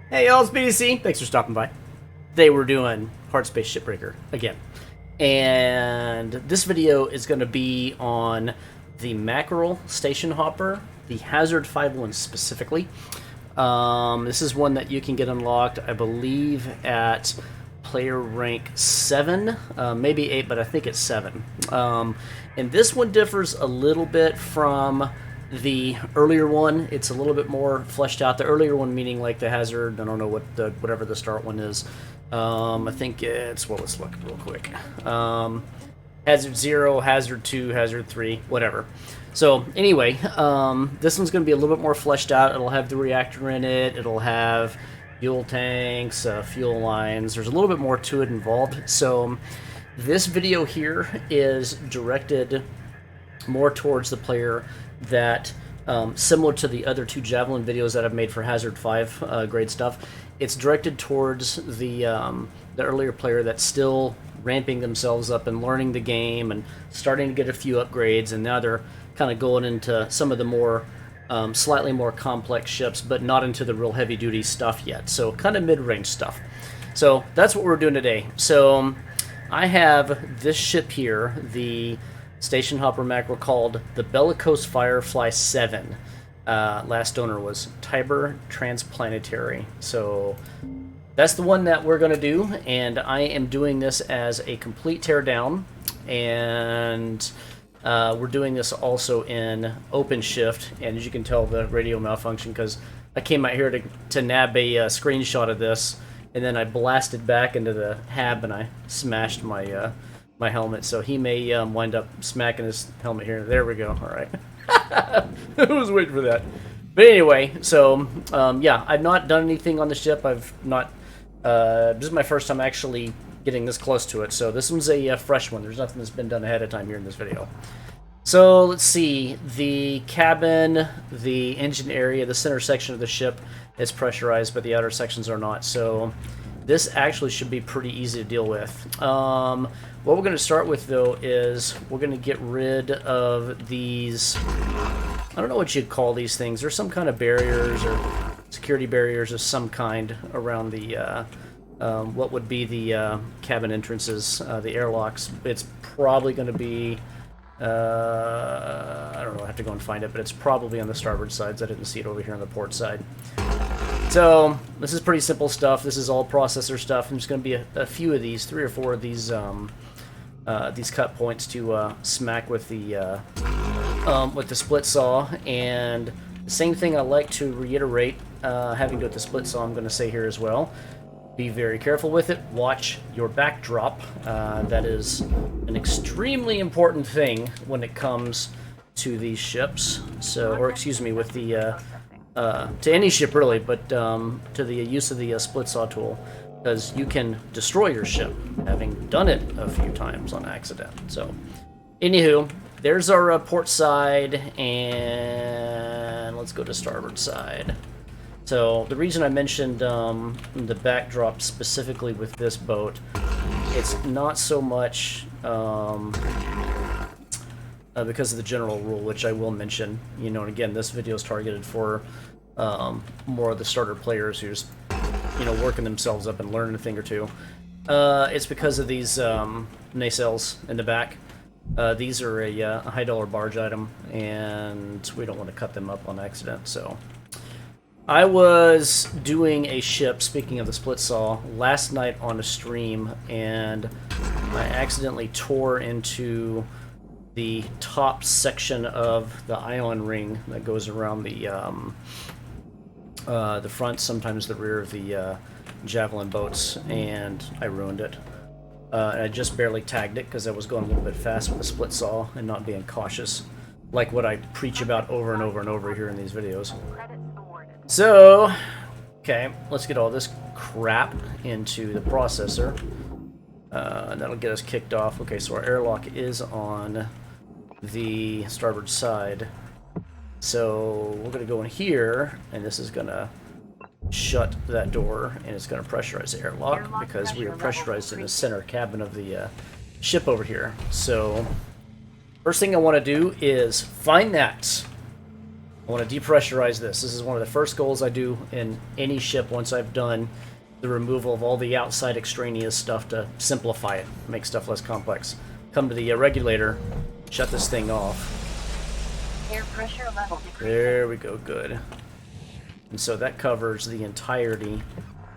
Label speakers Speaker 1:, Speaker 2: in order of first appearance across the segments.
Speaker 1: Hey y'all, it's BDC. Thanks for stopping by. Today we're doing Hardspace Shipbreaker again. And this video is going to be on the Mackerel Station Hopper, the Hazard 5.1 specifically. This is one that you can get unlocked, I believe, at player rank 7, maybe 8, but I think it's 7. And this one differs a little bit from the earlier one. It's a little bit more fleshed out. The earlier one meaning like the Hazard, I don't know what whatever the start one is. I think it's, well, let's look real quick. Hazard 0, Hazard 2, Hazard 3, whatever. So anyway, this one's going to be a little bit more fleshed out. It'll have the reactor in it. It'll have fuel tanks, fuel lines. There's a little bit more to it involved. So this video here is directed more towards the player that, similar to the other two Javelin videos that I've made for Hazard 5 grade stuff, it's directed towards the earlier player that's still ramping themselves up and learning the game and starting to get a few upgrades, and now they're kind of going into some of the more slightly more complex ships, but not into the real heavy-duty stuff yet. So kind of mid-range stuff. So that's what we're doing today. So I have this ship here, the Station Hopper Mackerel, called the Bellicose Firefly 7. Last owner was Tiber Transplanetary. So that's the one that we're going to do, and I am doing this as a complete teardown, and we're doing this also in open shift. And as you can tell, the radio malfunction, because I came out here to nab a screenshot of this, and then I blasted back into the hab and I smashed my my helmet, so he may wind up smacking his helmet here. There we go. All right. I was waiting for that. But anyway, so yeah, I've not done anything on the ship. I've not. This is my first time actually getting this close to it, so this one's a fresh one. There's nothing that's been done ahead of time here in this video. So let's see. The cabin, the engine area, the center section of the ship is pressurized, but the outer sections are not. So this actually should be pretty easy to deal with. What we're going to start with, though, is we're going to get rid of these, I don't know what you'd call these things. There's some kind of barriers or security barriers of some kind around the, what would be the cabin entrances, the airlocks. It's probably going to be, I don't know, I have to go and find it, but it's probably on the starboard sides. I didn't see it over here on the port side. So this is pretty simple stuff. This is all processor stuff. There's going to be a few of these, 3 or 4 of these cut points to smack with the split saw. And the same thing I like to reiterate, having to do with the split saw, I'm going to say here as well. Be very careful with it. Watch your backdrop. That is an extremely important thing when it comes to these ships. So, or excuse me, with the to any ship really, but to the use of the split saw tool, because you can destroy your ship, having done it a few times on accident. So, anywho, there's our port side, and let's go to starboard side. So the reason I mentioned the backdrop specifically with this boat, it's not so much because of the general rule, which I will mention. You know, and again, this video is targeted for more of the starter players who's, you know, working themselves up and learning a thing or two. It's because of these nacelles in the back. These are a high dollar barge item, and we don't want to cut them up on accident. So I was doing a ship, speaking of the split saw, last night on a stream, and I accidentally tore into the top section of the ion ring that goes around the front, sometimes the rear of the Javelin boats, and I ruined it. And I just barely tagged it because I was going a little bit fast with the split saw and not being cautious, like what I preach about over and over and over here in these videos. So, okay, let's get all this crap into the processor. And that'll get us kicked off. Okay, so our airlock is on the starboard side. So we're going to go in here, and this is going to shut that door, and it's going to pressurize the airlock because we are pressurized in the center cabin of the ship over here. So first thing I want to do is find that I want to depressurize this. This is one of the first goals I do in any ship once I've done the removal of all the outside extraneous stuff to simplify it, make stuff less complex. Come to the regulator, shut this thing off.
Speaker 2: Air pressure level decreasing.
Speaker 1: There we go, good. And so that covers the entirety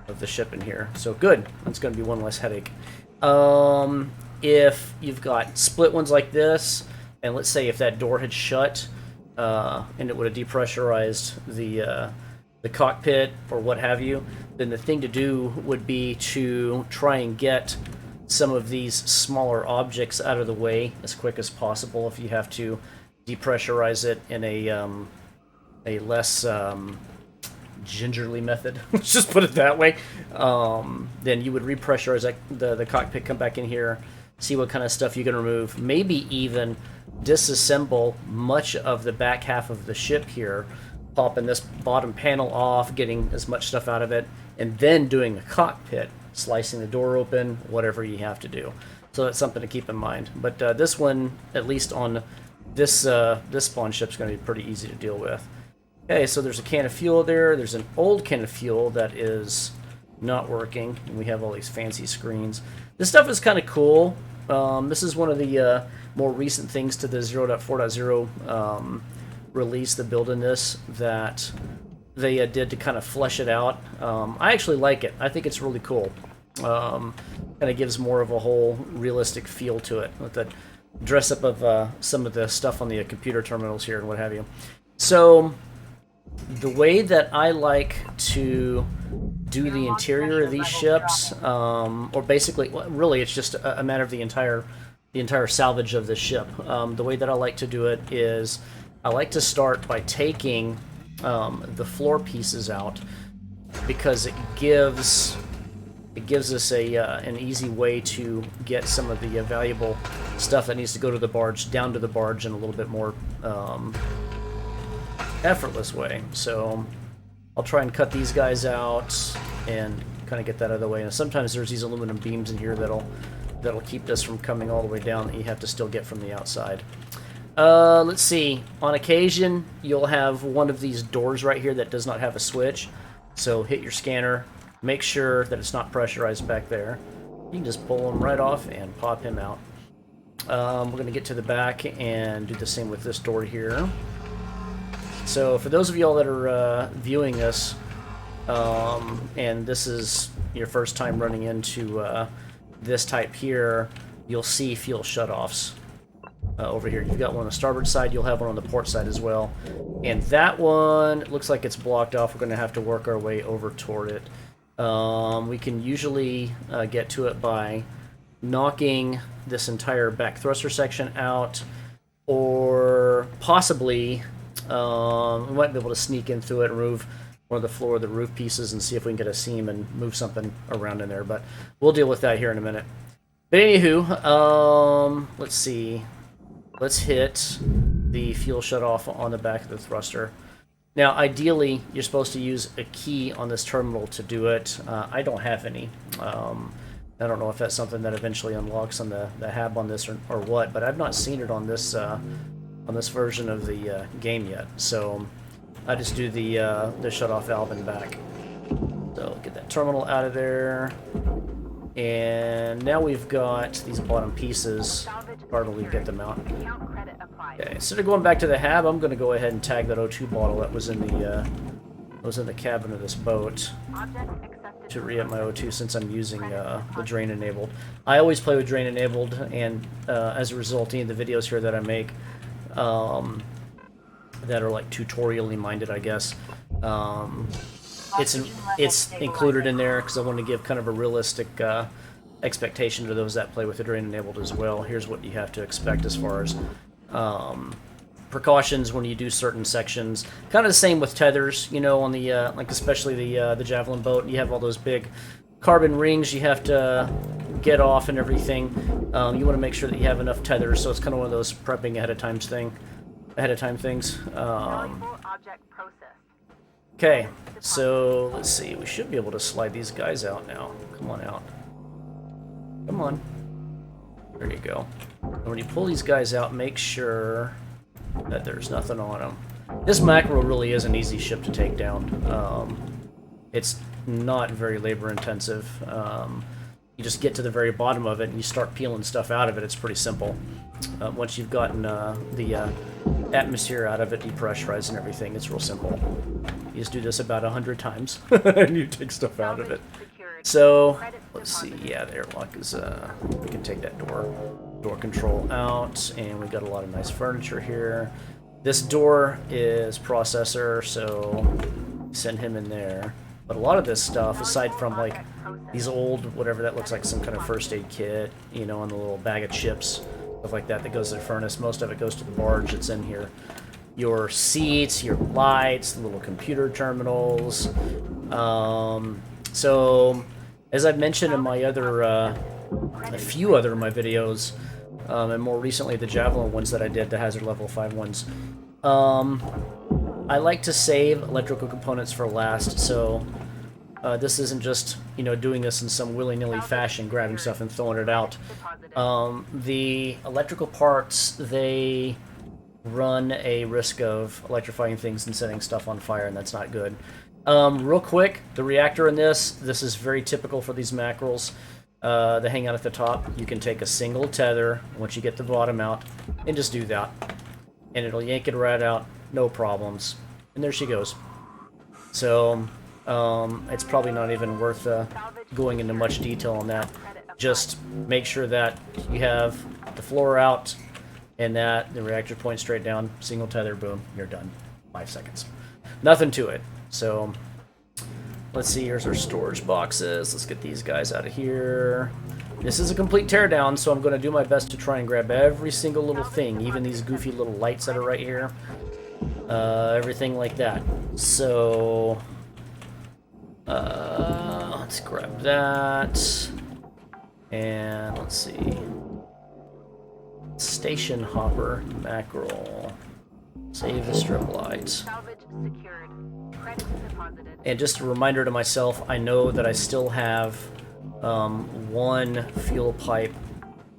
Speaker 1: of the ship in here. So good, that's going to be one less headache. If you've got split ones like this, and let's say if that door had shut, and it would have depressurized the cockpit or what have you, then the thing to do would be to try and get some of these smaller objects out of the way as quick as possible. If you have to depressurize it in a less gingerly method, let's just put it that way, then you would repressurize the cockpit, come back in here, see what kind of stuff you can remove, maybe even disassemble much of the back half of the ship here, popping this bottom panel off, getting as much stuff out of it, and then doing a cockpit, slicing the door open, whatever you have to do. So that's something to keep in mind. But this one, at least on this spawn ship, is going to be pretty easy to deal with. Okay, so there's a can of fuel there. There's an old can of fuel that is not working, and we have all these fancy screens. This stuff is kind of cool. This is one of the more recent things to the 0.4.0 release, the build in this, that they did to kind of flesh it out. I actually like it. I think it's really cool. Kind of gives more of a whole realistic feel to it, with the dress up of some of the stuff on the computer terminals here and what have you. So the way that I like to do the interior of these ships, or basically, really, it's just a matter of the entire salvage of the ship. The way that I like to do it is I like to start by taking the floor pieces out, because it gives us an easy way to get some of the valuable stuff that needs to go to the barge down to the barge in a little bit more effortless way. So I'll try and cut these guys out and kind of get that out of the way. And sometimes there's these aluminum beams in here that'll keep this from coming all the way down, that you have to still get from the outside. Let's see. On occasion, you'll have one of these doors right here that does not have a switch. So hit your scanner, make sure that it's not pressurized back there. You can just pull him right off and pop him out. We're going to get to the back and do the same with this door here. So for those of y'all that are viewing this, and this is your first time running into this type here, you'll see fuel shutoffs over here. You've got one on the starboard side, you'll have one on the port side as well. And that one looks like it's blocked off. We're going to have to work our way over toward it. We can usually get to it by knocking this entire back thruster section out, or possibly we might be able to sneak in through it and remove one of the floor of the roof pieces and see if we can get a seam and move something around in there, but we'll deal with that here in a minute. But anywho, let's see. Let's hit the fuel shutoff on the back of the thruster. Now, ideally, you're supposed to use a key on this terminal to do it. I don't have any. I don't know if that's something that eventually unlocks on the hab on this or what, but I've not seen it on this version of the game yet. So I just do the shutoff valve and back. So get that terminal out of there. And now we've got these bottom pieces. Hardly get them out. Okay, instead of going back to the hab, I'm going to go ahead and tag that O2 bottle that was in the cabin of this boat to re-up my O2, since I'm using the drain enabled. I always play with drain enabled, and as a result, any of the videos here that I make that are like tutorially minded, I guess, it's included in there because I want to give kind of a realistic expectation to those that play with the drain enabled as well. Here's what you have to expect as far as precautions when you do certain sections. Kind of the same with tethers, you know, on the like especially the Javelin boat. You have all those big carbon rings you have to get off and everything. You want to make sure that you have enough tethers, so it's kind of one of those prepping ahead of time things. Okay, so let's see. We should be able to slide these guys out now. Come on out. Come on. There you go. And when you pull these guys out, make sure that there's nothing on them. This Mackerel really is an easy ship to take down. It's not very labor intensive. You just get to the very bottom of it and you start peeling stuff out of it. It's pretty simple. Once you've gotten the atmosphere out of it, depressurize and everything, it's real simple. You just do this about 100 times and you take stuff out of it. So, let's see, yeah, the airlock is, we can take that door control out, and we've got a lot of nice furniture here. This door is processor, so send him in there. But a lot of this stuff, aside from like these old, whatever that looks like, some kind of first aid kit, you know, and the little bag of chips, stuff like that goes to the furnace, most of it goes to the barge that's in here. Your seats, your lights, the little computer terminals. So, as I've mentioned in my other, a few other of my videos, and more recently the Javelin ones that I did, the Hazard Level 5 ones, I like to save electrical components for last, so this isn't just, you know, doing this in some willy-nilly fashion, grabbing stuff and throwing it out. The electrical parts, they run a risk of electrifying things and setting stuff on fire, and that's not good. Real quick, the reactor in this is very typical for these mackerels. They hang out at the top. You can take a single tether once you get the bottom out and just do that. And it'll yank it right out, no problems. And there she goes. So, it's probably not even worth going into much detail on that. Just make sure that you have the floor out and that the reactor points straight down, single tether, boom, you're done. 5 seconds. Nothing to it. So, let's see, here's our storage boxes. Let's get these guys out of here. This is a complete teardown, so I'm going to do my best to try and grab every single little thing, even these goofy little lights that are right here. Everything like that. So, let's grab that. And let's see. Station hopper, mackerel. Save the strip lights. And just a reminder to myself, I know that I still have one fuel pipe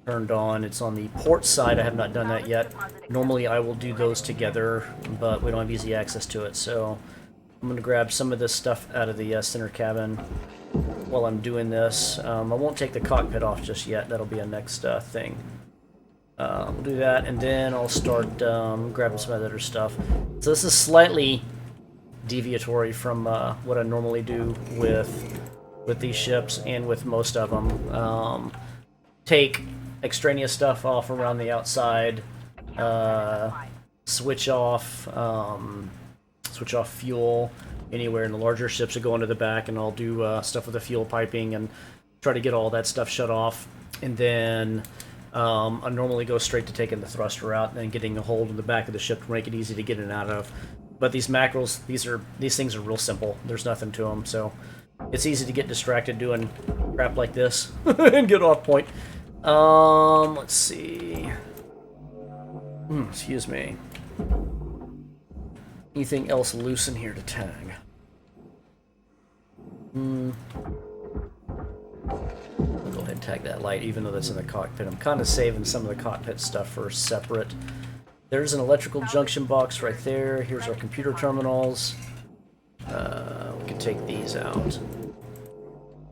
Speaker 1: turned on. It's on the port side. I have not done that yet. Normally I will do those together, but we don't have easy access to it. So I'm going to grab some of this stuff out of the center cabin while I'm doing this. I won't take the cockpit off just yet. That'll be a next thing. We'll do that, and then I'll start grabbing some of that other stuff. So this is slightly deviatory from what I normally do with these ships and with most of them. Take extraneous stuff off around the outside, switch off fuel anywhere in the larger ships that go into the back, and I'll do stuff with the fuel piping and try to get all that stuff shut off. And then I normally go straight to taking the thruster out and then getting a hold of the back of the ship to make it easy to get it out of. But these mackerels, these things are real simple. There's nothing to them, so it's easy to get distracted doing crap like this and get off point. Let's see. Excuse me. Anything else loose in here to tag? I'll go ahead and tag that light, even though that's in the cockpit. I'm kind of saving some of the cockpit stuff for separate. There's an electrical junction box right there. Here's our computer terminals. We can take these out.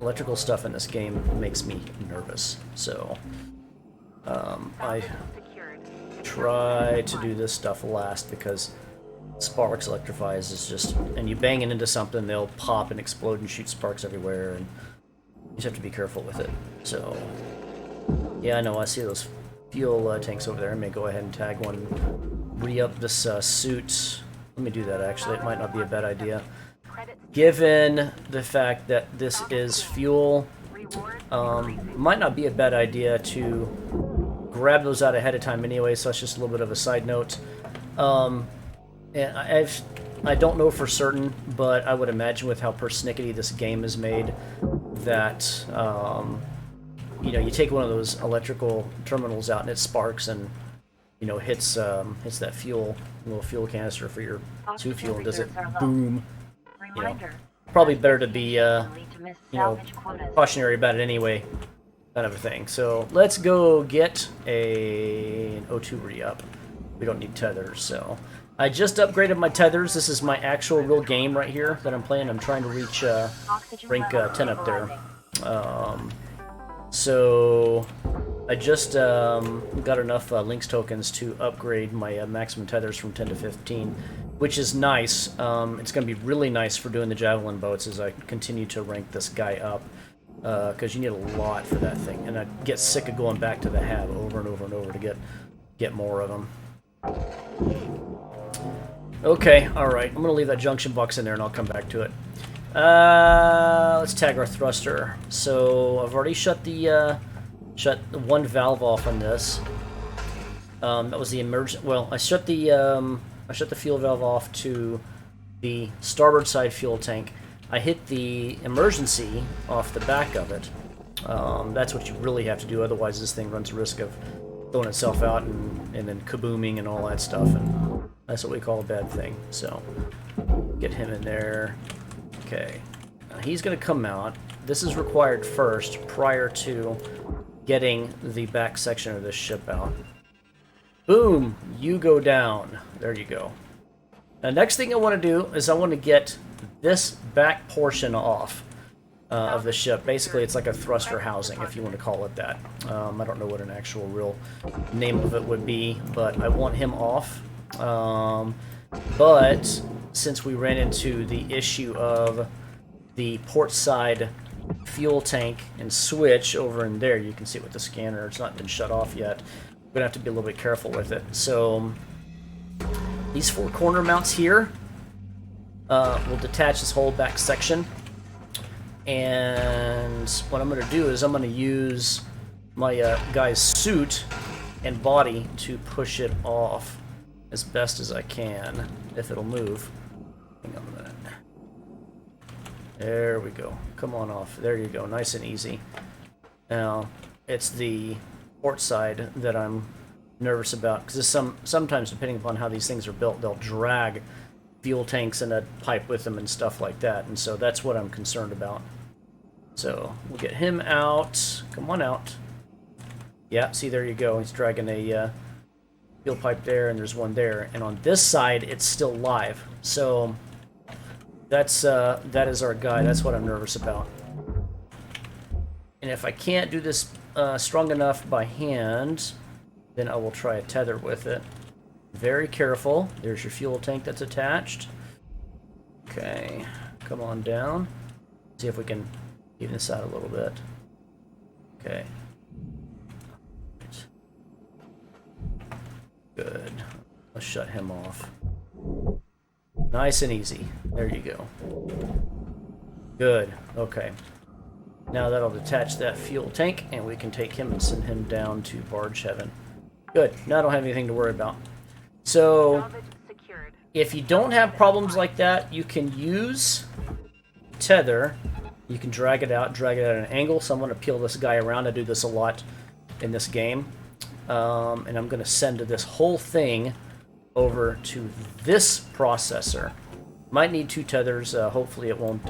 Speaker 1: Electrical stuff in this game makes me nervous, so I try to do this stuff last because sparks electrifies is just, and you bang it into something, they'll pop and explode and shoot sparks everywhere, and you just have to be careful with it. So, yeah, I know, I see those fuel tanks over there. I may go ahead and tag one, re-up this suit. Let me do that, actually. It might not be a bad idea. Given the fact that this is fuel, might not be a bad idea to grab those out ahead of time anyway, so that's just a little bit of a side note. And I don't know for certain, but I would imagine with how persnickety this game is made, that you know, you take one of those electrical terminals out and it sparks and, you know, hits that fuel, little fuel canister for your two fuel, and does it boom. You know, probably better to be you know, cautionary about it anyway, kind of a thing. So let's go get an O2 re-up. We don't need tethers, so I just upgraded my tethers. This is my actual real game right here that I'm playing. I'm trying to reach rank 10 up there. So I just got enough links tokens to upgrade my maximum tethers from 10 to 15, which is nice. It's going to be really nice for doing the javelin boats as I continue to rank this guy up, because you need a lot for that thing, and I get sick of going back to the hab over and over and over to get more of them. Okay, alright, I'm going to leave that junction box in there and I'll come back to it. Let's tag our thruster. So I've already shut the one valve off on this. That was the emergent. Well, I shut the fuel valve off to the starboard side fuel tank. I hit the emergency off the back of it. That's what you really have to do. Otherwise, this thing runs the risk of throwing itself out and then kabooming and all that stuff. And that's what we call a bad thing. So get him in there. Okay, he's going to come out. This is required first, prior to getting the back section of this ship out. Boom! You go down. There you go. Now, next thing I want to do is I want to get this back portion off of the ship. Basically, it's like a thruster housing, if you want to call it that. I don't know what an actual real name of it would be, but I want him off. But since we ran into the issue of the port side fuel tank and switch over in there, you can see it with the scanner, it's not been shut off yet. We're gonna have to be a little bit careful with it. So these 4 corner mounts here will detach this whole back section, and what I'm gonna do is I'm gonna use my guy's suit and body to push it off as best as I can, if it'll move. Hang on a minute. There we go. Come on off. There you go. Nice and easy. Now, it's the port side that I'm nervous about, because sometimes, depending upon how these things are built, they'll drag fuel tanks and a pipe with them and stuff like that, and so that's what I'm concerned about. So, we'll get him out. Come on out. Yeah, see, there you go. He's dragging a fuel pipe there, and there's one there, and on this side it's still live. So that is our guy. That's what I'm nervous about. And if I can't do this strong enough by hand, then I will try a tether with it. Very careful. There's your fuel tank that's attached. Okay, come on down. See if we can even this out a little bit. Okay. Good. Let's shut him off. Nice and easy. There you go. Good. Okay. Now that'll detach that fuel tank, and we can take him and send him down to barge heaven. Good. Now I don't have anything to worry about. So, if you don't have problems like that, you can use tether. You can drag it out at an angle. So I'm going to peel this guy around. I do this a lot in this game. And I'm going to send this whole thing over to this processor. Might need 2 tethers. Hopefully it won't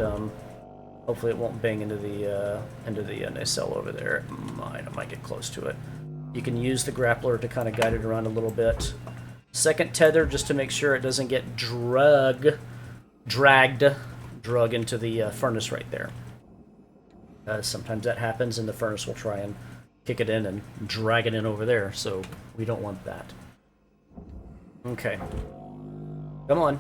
Speaker 1: bang into the nacelle over there. I might get close to it. You can use the grappler to kind of guide it around a little bit. Second tether, just to make sure it doesn't get dragged into the furnace right there. Sometimes that happens, and the furnace will try and kick it in and drag it in over there, so we don't want that. Okay. Come on.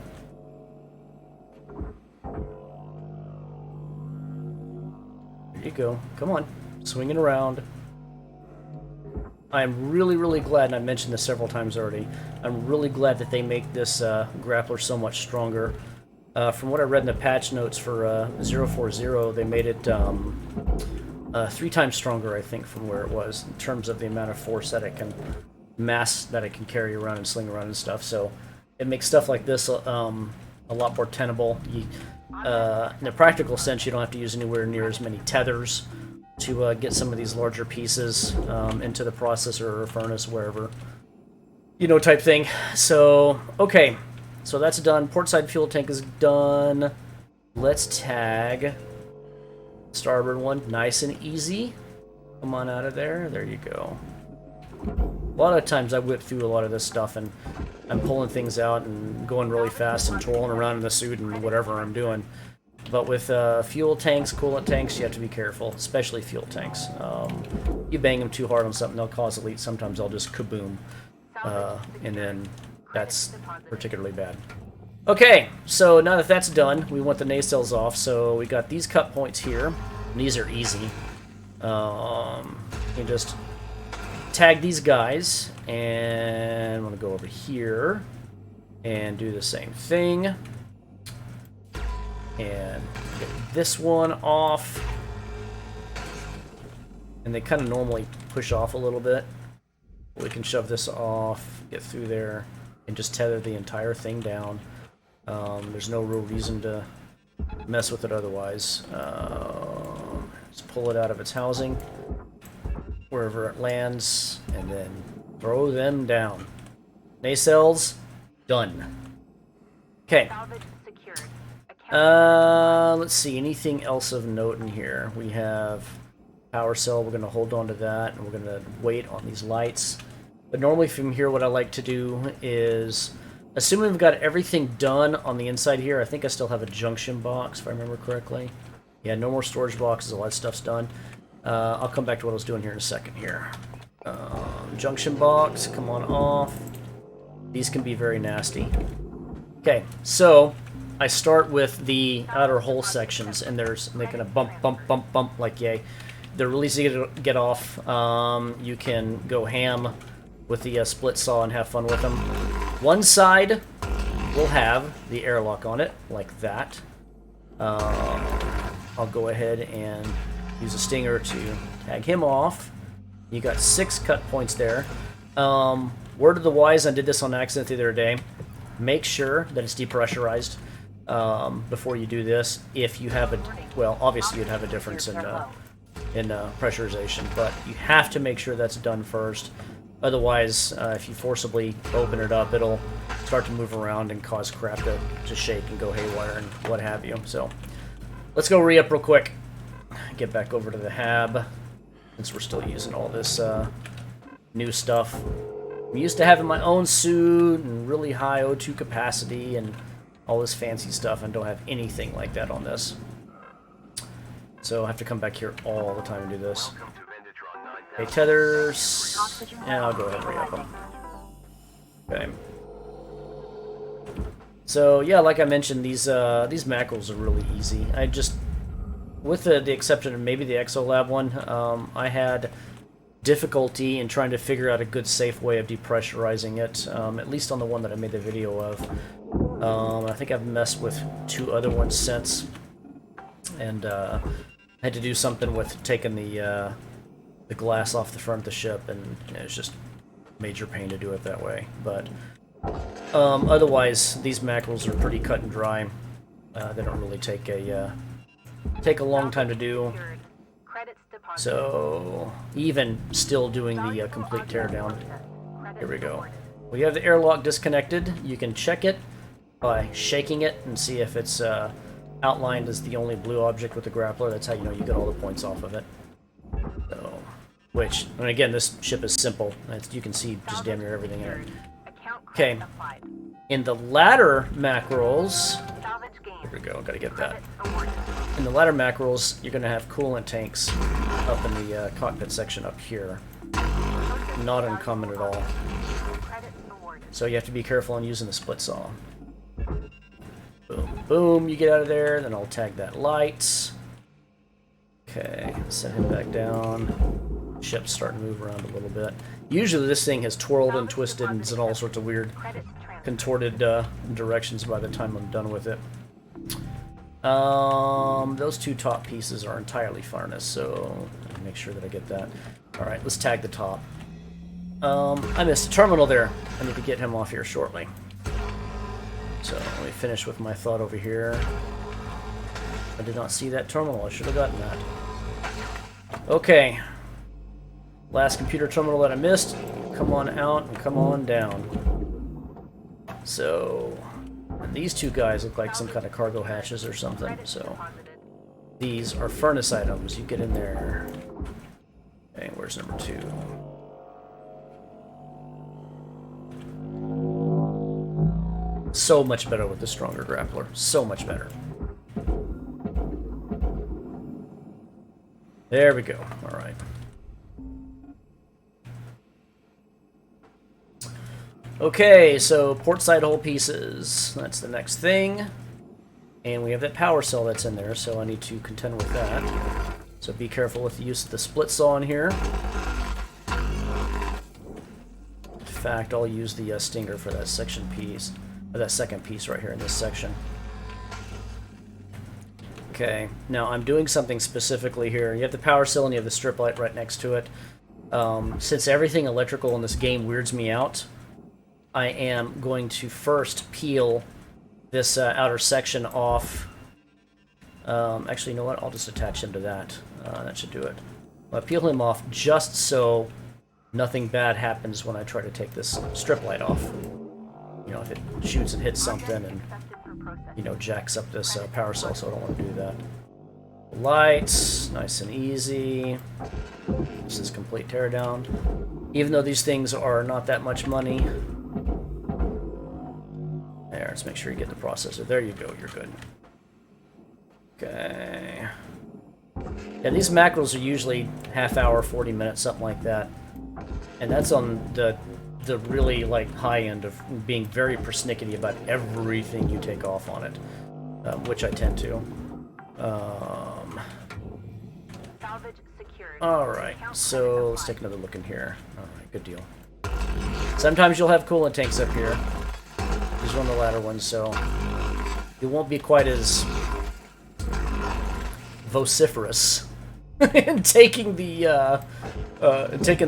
Speaker 1: There you go. Come on. Swing it around. I'm really, really glad, and I mentioned this several times already, I'm really glad that they make this grappler so much stronger. From what I read in the patch notes for 040, they made it 3 times stronger, I think, from where it was, in terms of the amount of force that it can mass that it can carry around and sling around and stuff. So it makes stuff like this a lot more tenable. In a practical sense, you don't have to use anywhere near as many tethers to get some of these larger pieces into the processor or furnace, wherever, type thing. So, okay. So that's done. Portside fuel tank is done. Let's tag starboard one. Nice and easy. Come on out of there. There you go. A lot of times I whip through a lot of this stuff and I'm pulling things out and going really fast and twirling around in the suit and whatever I'm doing. But with fuel tanks, coolant tanks, you have to be careful, especially fuel tanks. You bang them too hard on something, they'll cause a leak. Sometimes they'll just kaboom, and then that's particularly bad. Okay, so now that that's done, we want the nacelles off. So we got these cut points here. And these are easy. You just tag these guys, and I'm gonna go over here and do the same thing. And get this one off. And they kind of normally push off a little bit. We can shove this off, get through there, and just tether the entire thing down. There's no real reason to mess with it otherwise. Just pull it out of its housing, wherever it lands, and then throw them down. Nacelles, done. Okay. Let's see, anything else of note in here? We have power cell, we're going to hold on to that, and we're going to wait on these lights. But normally from here, what I like to do is, assuming we've got everything done on the inside here, I think I still have a junction box, if I remember correctly. Yeah, no more storage boxes, all that stuff's done. I'll come back to what I was doing here in a second here. Junction box, come on off. These can be very nasty. Okay, so I start with the outer hull sections, and they kind of bump, bump, bump, bump like yay. They're really easy to get off. You can go ham with the split saw and have fun with them. One side will have the airlock on it, like that. I'll go ahead and use a stinger to tag him off. You got 6 cut points there. Word of the wise, I did this on accident the other day. Make sure that it's depressurized before you do this. If you have a, well, obviously you'd have a difference in pressurization, but you have to make sure that's done first. Otherwise, if you forcibly open it up, it'll start to move around and cause crap to shake and go haywire and what have you. So let's go re-up real quick. Get back over to the hab, since we're still using all this new stuff. I'm used to having my own suit and really high O2 capacity and all this fancy stuff, and don't have anything like that on this. So I have to come back here all the time and do this. Okay, tethers. Yeah, I'll go ahead and re-up them. Okay. So yeah, like I mentioned, these mackerels are really easy. I just, with the exception of maybe the Exolab one, I had difficulty in trying to figure out a good, safe way of depressurizing it. At least on the one that I made the video of. I think I've messed with 2 other ones since, and I had to do something with taking the glass off the front of the ship, and it was just major pain to do it that way. But otherwise, these mackerels are pretty cut and dry. They don't really take a long time to do. So even still doing the complete teardown. Here we go. We have the airlock disconnected. You can check it by shaking it and see if it's outlined as the only blue object with the grappler. That's how you know you get all the points off of it. So, which, and again, this ship is simple. You can see just damn near everything in it. Okay. In the ladder mackerels, here we go, gotta get that. In the ladder mackerels, you're gonna have coolant tanks up in the cockpit section up here. Not uncommon at all. So you have to be careful on using the split saw. Boom, boom, you get out of there, then I'll tag that light. Okay, set him back down. Ship's starting to move around a little bit. Usually this thing has twirled and twisted and is in all sorts of weird contorted directions by the time I'm done with it. Those 2 top pieces are entirely furnace, so make sure that I get that. Alright, let's tag the top. I missed a terminal there. I need to get him off here shortly. So let me finish with my thought over here. I did not see that terminal. I should have gotten that. Okay. Last computer terminal that I missed. Come on out and come on down. So these 2 guys look like some kind of cargo hatches or something. So these are furnace items. You get in there. Okay, where's number 2? So much better with the stronger grappler. So much better. There we go. All right. Okay, so port side hull pieces. That's the next thing. And we have that power cell that's in there, so I need to contend with that. So be careful with the use of the split saw in here. In fact, I'll use the stinger for that section piece, or that second piece right here in this section. Okay, now I'm doing something specifically here. You have the power cell and you have the strip light right next to it. Since everything electrical in this game weirds me out, I am going to first peel this outer section off. Actually, you know what? I'll just attach him to that. That should do it. I'll peel him off just so nothing bad happens when I try to take this strip light off. You know, if it shoots and hits something and, you know, jacks up this power cell, so I don't want to do that. Lights, nice and easy. This is complete teardown. Even though these things are not that much money. There, let's make sure you get the processor. There you go, you're good. Okay. Yeah, these mackerels are usually half hour, 40 minutes, something like that. And that's on the really like high end of being very persnickety about everything you take off on it, which I tend to. Alright, so let's take another look in here. Alright, good deal. Sometimes you'll have coolant tanks up here. These are on the latter ones, so it won't be quite as vociferous in taking the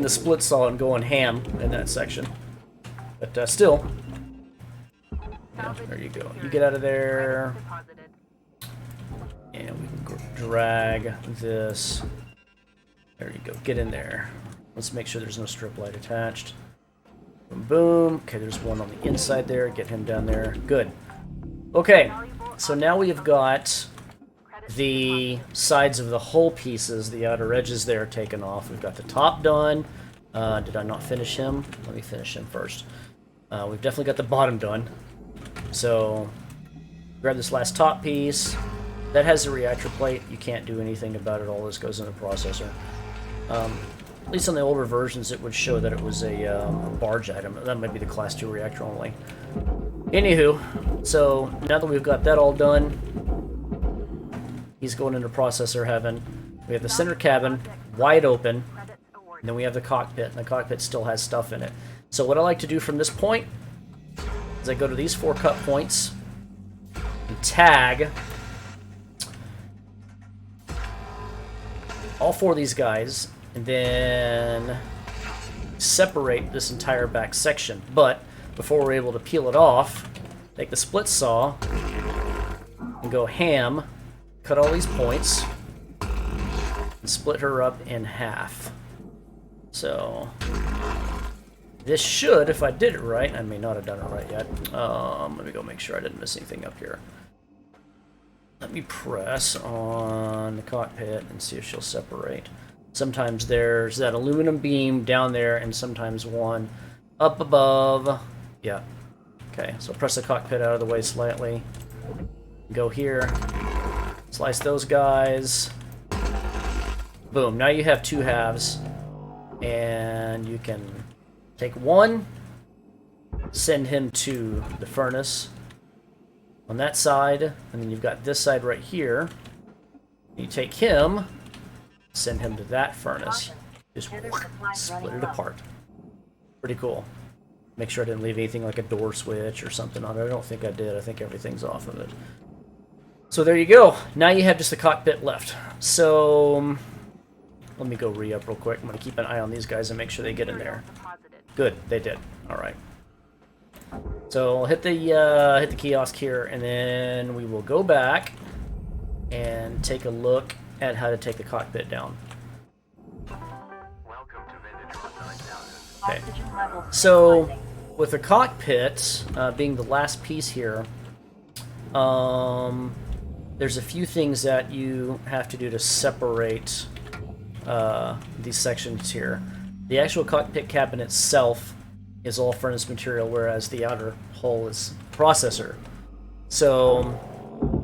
Speaker 1: split saw and going ham in that section. But still, yeah, there you go. You get out of there, and we can drag this. There you go. Get in there. Let's make sure there's no strip light attached. Boom, boom. Okay, there's one on the inside there. Get him down there. Good. Okay, so now we've got the sides of the hull pieces, the outer edges there taken off. We've got the top done. Did I not finish him? Let me finish him first. We've definitely got the bottom done. So, grab this last top piece. That has a reactor plate. You can't do anything about it. All this goes in the processor. At least on the older versions, it would show that it was a barge item. That might be the Class 2 reactor only. Anywho, so now that we've got that all done, he's going into processor heaven. We have the center cabin wide open, and then we have the cockpit, and the cockpit still has stuff in it. So what I like to do from this point is I go to these 4 cut points and tag all 4 of these guys, and then separate this entire back section. But before we're able to peel it off, take the split saw and go ham, cut all these points, and split her up in half. So this should, if I did it right, I may not have done it right yet. Let me go make sure I didn't miss anything up here. Let me press on the cockpit and see if she'll separate. Sometimes there's that aluminum beam down there and sometimes one up above. Yeah. Okay, so press the cockpit out of the way slightly. Go here. Slice those guys. Boom. Now you have 2 halves. And you can take one, send him to the furnace on that side, and then you've got this side right here. You take him, send him to that furnace. Just split it apart. Pretty cool. Make sure I didn't leave anything like a door switch or something on it. I don't think I did. I think everything's off of it. So there you go. Now you have just the cockpit left. So let me go re-up real quick. I'm going to keep an eye on these guys and make sure they get in there. Good, they did. All right. So I'll hit the kiosk here, and then we will go back and take a look at how to take the cockpit down. Okay. So with the cockpit being the last piece here, there's a few things that you have to do to separate these sections here. The actual cockpit cabin itself is all furnace material, whereas the outer hull is processor. So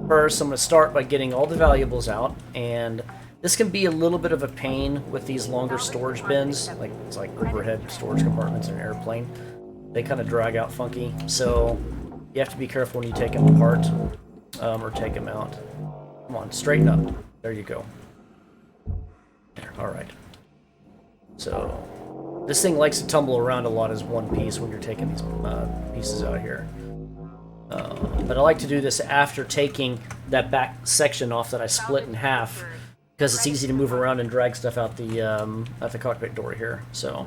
Speaker 1: first, I'm going to start by getting all the valuables out, and this can be a little bit of a pain with these longer storage bins, like it's like overhead storage compartments in an airplane. They kind of drag out funky, so you have to be careful when you take them apart or take them out. Come on, straighten up. There you go. There, all right. So this thing likes to tumble around a lot as one piece when you're taking these pieces out here. But I like to do this after taking that back section off that I split in half, because it's easy to move around and drag stuff out the cockpit door here. So,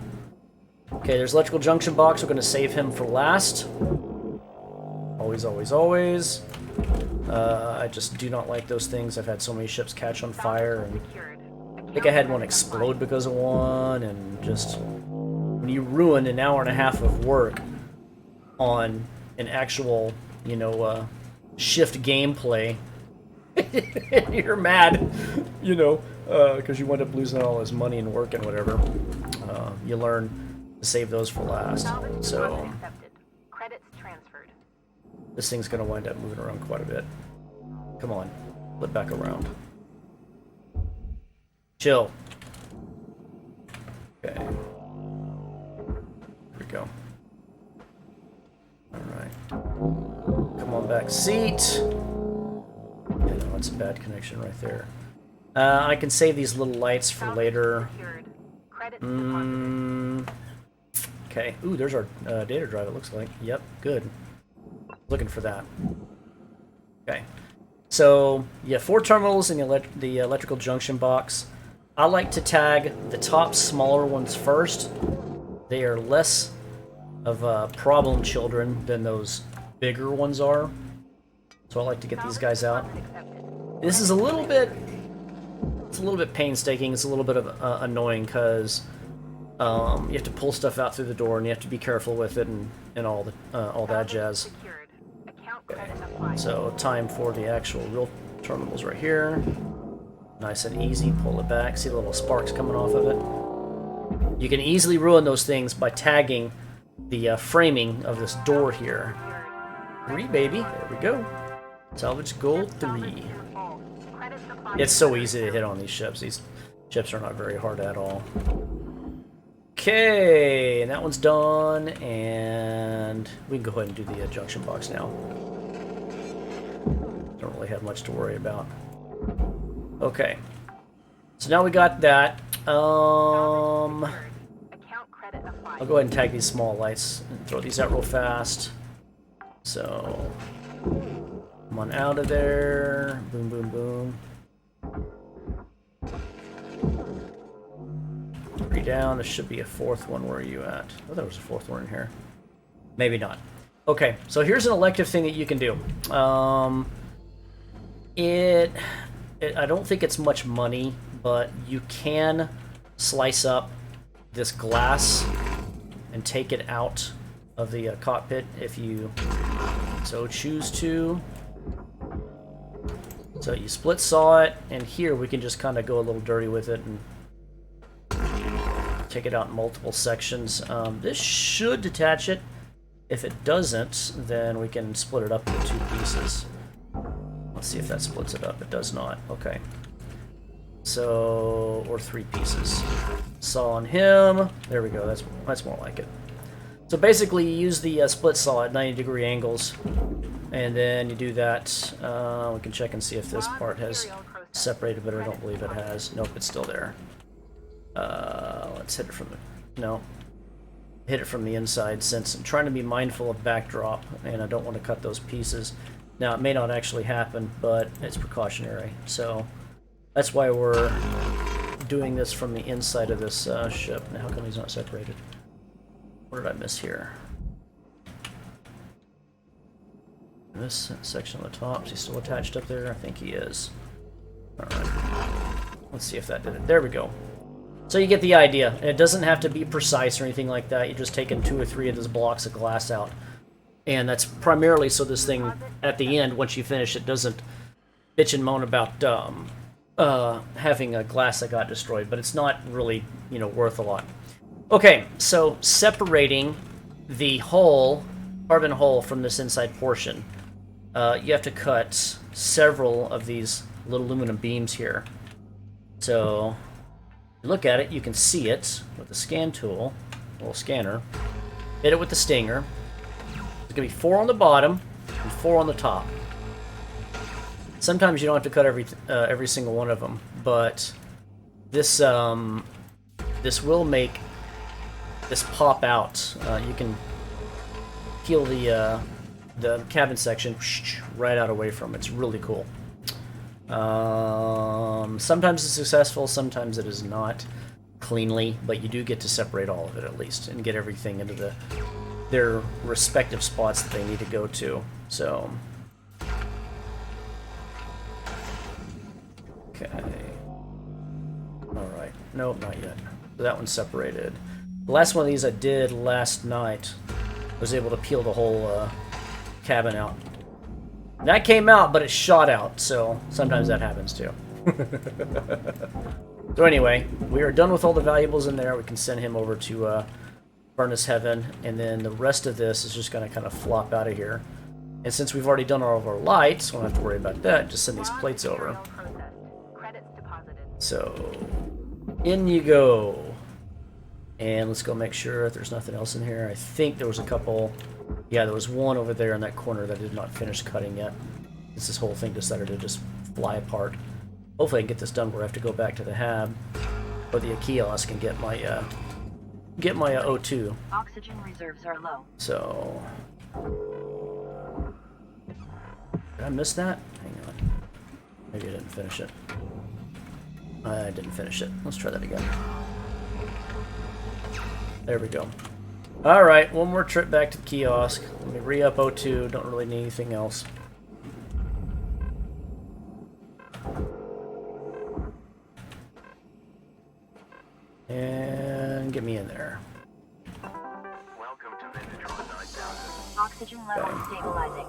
Speaker 1: okay, there's electrical junction box. We're going to save him for last. Always, always, always. I just do not like those things. I've had so many ships catch on fire, and I think I had one explode because of one, and just when you ruin an hour and a half of work on an actual, you know, shift gameplay, you're mad, you know, because you wind up losing all his money and work and whatever. You learn to save those for last. So this thing's going to wind up moving around quite a bit. Come on, flip back around. Chill. Okay. Here we go. Alright. Come on, back seat. Yeah, no, that's a bad connection right there. I can save these little lights for later. Okay. Ooh, there's our data drive, it looks like. Yep, good. Looking for that. Okay. So, yeah, 4 terminals in the electrical junction box. I like to tag the top smaller ones first. They are less of problem children than those bigger ones are. So I like to get these guys out. This is a little bit painstaking. It's a little bit of annoying because you have to pull stuff out through the door and you have to be careful with it and all that jazz. Okay. So time for the actual real terminals right here. Nice and easy. Pull it back. See the little sparks coming off of it. You can easily ruin those things by tagging the framing of this door here. 3, baby. There we go. Salvage goal 3. It's so easy to hit on these ships. These ships are not very hard at all. Okay, and that one's done, and we can go ahead and do the junction box now. Don't really have much to worry about. Okay, so now we got that. I'll go ahead and tag these small lights and throw these out real fast. So, come on out of there. Boom, boom, boom. 3 down. There should be a 4th one. Where are you at? Oh, there was a 4th one in here. Maybe not. Okay, so here's an elective thing that you can do. I don't think it's much money, but you can slice up this glass and take it out of the cockpit if you so choose to. So you split saw it, and here we can just kind of go a little dirty with it and take it out in multiple sections. This should detach it. If it doesn't, then we can split it up into 2 pieces. Let's see if that splits it up. It does not. Okay. So, or 3 pieces. Saw on him. There we go. That's more like it. So basically, you use the split saw at 90-degree angles, and then you do that. We can check and see if this part has separated, but I don't believe it has. Nope, it's still there. Let's hit it from the... No. Hit it from the inside, since I'm trying to be mindful of backdrop, and I don't want to cut those pieces. Now, it may not actually happen, but it's precautionary. So that's why we're doing this from the inside of this ship. Now, how come he's not separated? What did I miss here? This section on the top, is he still attached up there? I think he is. Alright. Let's see if that did it. There we go. So you get the idea. It doesn't have to be precise or anything like that. You're just taking 2 or 3 of those blocks of glass out. And that's primarily so this thing, at the end, once you finish it, doesn't bitch and moan about having a glass that got destroyed. But it's not really, worth a lot. Okay, so separating the hull carbon hull from this inside portion, you have to cut several of these little aluminum beams here. So, if you look at it, you can see it with the scan tool, little scanner. Hit it with the stinger. There's going to be 4 on the bottom and 4 on the top. Sometimes you don't have to cut every single one of them, but this this will make this pop out. You can peel the cabin section right out away from it. It's really cool. Sometimes it's successful, sometimes it is not cleanly, but you do get to separate all of it at least and get everything into their respective spots that they need to go to. So, okay. All right. Nope, not yet. So that one's separated. The last one of these I did last night. I was able to peel the whole cabin out. That came out, but it shot out, so sometimes that happens too. So anyway, we are done with all the valuables in there. We can send him over to Furnace Heaven, and then the rest of this is just going to kind of flop out of here. And since we've already done all of our lights, we don't have to worry about that. Just send these plates over. So, in you go. And let's go make sure that there's nothing else in here. I think there was a couple. Yeah, there was one over there in that corner that I did not finish cutting yet. This whole thing decided to just fly apart. Hopefully I can get this done where I have to go back to the hab or the kiosk and get my O2.
Speaker 2: Oxygen reserves are low.
Speaker 1: So, did I miss that? Hang on. Maybe I didn't finish it. I didn't finish it. Let's try that again. There we go. Alright, one more trip back to the kiosk. Let me re-up O2. Don't really need anything else. And get me in there.
Speaker 2: Welcome to Vintatron 9000. Oxygen level stabilizing.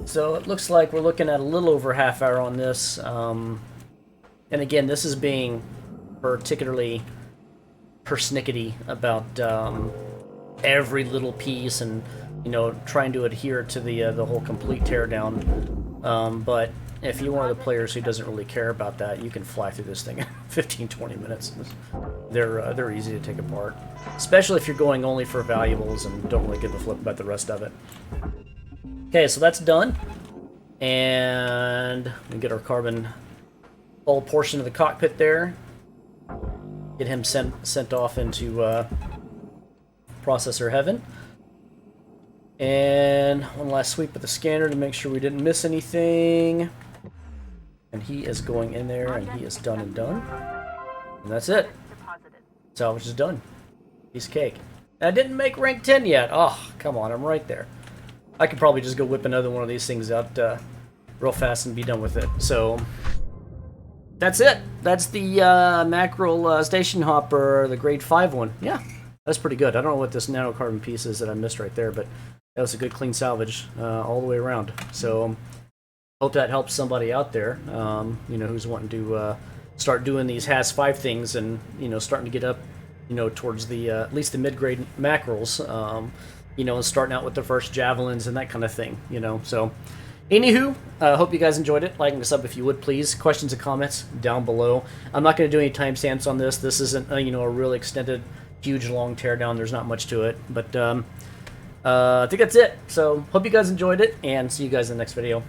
Speaker 1: So it looks like we're looking at a little over half hour on this. And again, this is being particularly persnickety about every little piece and, you know, trying to adhere to the whole complete teardown. But if you're one of the players who doesn't really care about that, you can fly through this thing in 15-20 minutes. They're easy to take apart, especially if you're going only for valuables and don't really give a flip about the rest of it. Okay, so that's done, and we get our carbon hull portion of the cockpit there. Get him sent off into processor heaven. And one last sweep with the scanner to make sure we didn't miss anything. And he is going in there, and he is done and done. And that's it. Salvage is done. Piece of cake. And I didn't make rank 10 yet. Oh, come on, I'm right there. I could probably just go whip another one of these things out real fast and be done with it. So, that's it. That's the Mackerel station hopper, the grade 5 one. Yeah, that's pretty good. I don't know what this nanocarbon piece is that I missed right there, but that was a good clean salvage all the way around. So, hope that helps somebody out there, you know, who's wanting to start doing these HAS 5 things and, you know, starting to get up, you know, towards the, at least the mid-grade mackerels, you know, and starting out with the first javelins and that kind of thing, you know. So, anywho, hope you guys enjoyed it. Like and sub if you would, please. Questions and comments down below. I'm not going to do any timestamps on this. This isn't, you know, a really extended, huge, long teardown. There's not much to it. But I think that's it. So, hope you guys enjoyed it, and see you guys in the next video.